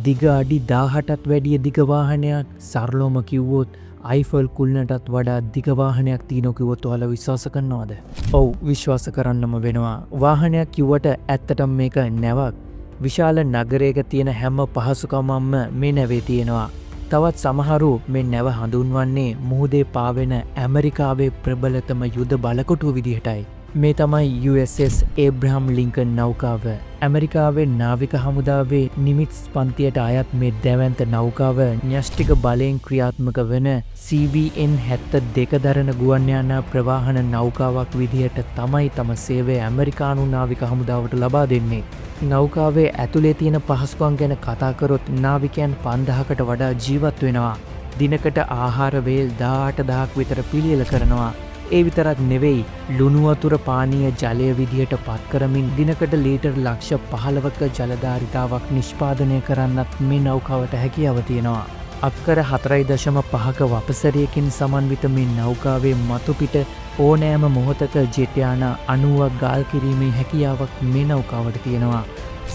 දිග අඩි 18ට වැඩිය දිග වාහනයක් සරලවම කිව්වොත් අයිෆල් කුල්ලටත් වඩා දිග වාහනයක් තියෙනවා කිව්වොත් ඔයාලා විශ්වාස කරනවද? ඔව් විශ්වාස කරන්නම වෙනවා. වාහනයක් කිව්වට ඇත්තටම මේක නැවක්. විශාල නගරයක තියෙන හැම පහසුකමක්ම මේ නැවේ තියෙනවා. තවත් සමහරු මේ නැව හඳුන්වන්නේ මුහුදේ පාවෙන ඇමරිකාවේ ප්‍රබලතම යුද බලකොටුව විදිහටයි. මේ තමයි USS ඒබ්‍රහම් ලින්කන් නෞකාව. ඇමරිකාවේ නාවික හමුදාවේ නිමිට්ස් පන්තියට අයත් මේ දැවැන්ත නෞකාව න්‍යෂ්ටික බලයෙන් ක්‍රියාත්මක වන CVN 72 දරන ගුවන්යානා ප්‍රවාහන නෞකාවක් විදිහට තමයි තම සේවය ඇමරිකානු නාවික හමුදාවට ලබා දෙන්නේ. නෞකාවේ ඇතුලේ තියෙන පහසුකම් ගැන කතා කරොත් නාවිකයන් 5000කට වඩා ජීවත් වෙනවා. දිනකට ආහාර වේල් 18000ක් විතර පිළියෙල කරනවා. ඒ විතරක් නෙවෙයි, ලුණු වතුර පානීය ජලය විදිහට පත් කරමින් දිනකට ලීටර් ලක්ෂ 15ක ජලධාරිතාවක් නිෂ්පාදනය කරන්නත් මේ නෞකාවට හැකියාව තියෙනවා. අක්කර 4.5ක වපසරයකින් සමන්විත මේ නෞකාවේ මතුපිට ඕනෑම මොහොතක ජෙට් යාන 90ක් ගාල් කිරීමේ හැකියාවක් මේ නෞකාවට තියෙනවා.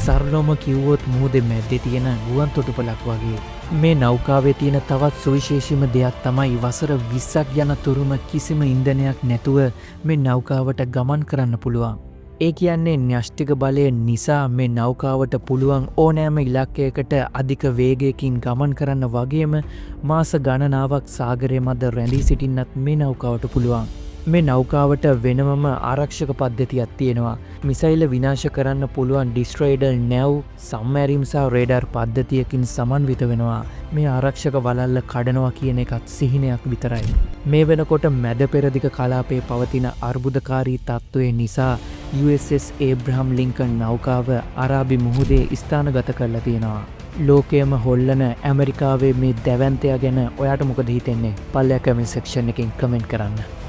සරලවම කිව්වොත් මුහුදේ මැද්දේ තියෙන ගුවන් තොටුපළක් වගේ. මේ නෞකාවේ තියෙන තවත් සුවිශේෂීම දෙයක් තමයි වසර 20ක් යන තුරුම කිසිම ඉන්ධනයක් නැතුව මේ නෞකාවට ගමන් කරන්න පුළුවන්. ඒ කියන්නේ න්‍යෂ්ටික බලය නිසා මේ නෞකාවට පුළුවන් ඕනෑම ඉලක්කයකට අධික වේගයකින් ගමන් කරන්න වගේම මාස ගණනාවක් සාගරය මැද රැඳී සිටින්නත් මේ නෞකාවට පුළුවන්. මේ නෞකාවට වෙනමම ආරක්ෂක පද්ධතියක් තියෙනවා. මිසයිල විනාශ කරන්න පුළුවන් ඩිස්ට්‍රොයිඩර් නැව් සම්මැරීම් සහ රේඩාර් පද්ධතියකින් සමන්විත වෙනවා. මේ ආරක්ෂක වලල්ල කඩනවා කියන එකත් සිහිනයක් විතරයි. මේ වෙනකොට මැද පෙරදිග කලාපයේ පවතින අර්බුදකාරී තත්ත්වය නිසා USS ඒබ්‍රහම් ලින්කන් නෞකාව අරාබි මුහුදේ ස්ථානගත කරලා තියෙනවා. ලෝකයම හොල්ලන ඇමරිකාවේ මේ දැවැන්තයා ගැන ඔයාට මොකද හිතෙන්නේ? පල්ලෙයා කමෙන්ට් සෙක්ෂන් එකෙන් කමෙන්ට් කරන්න.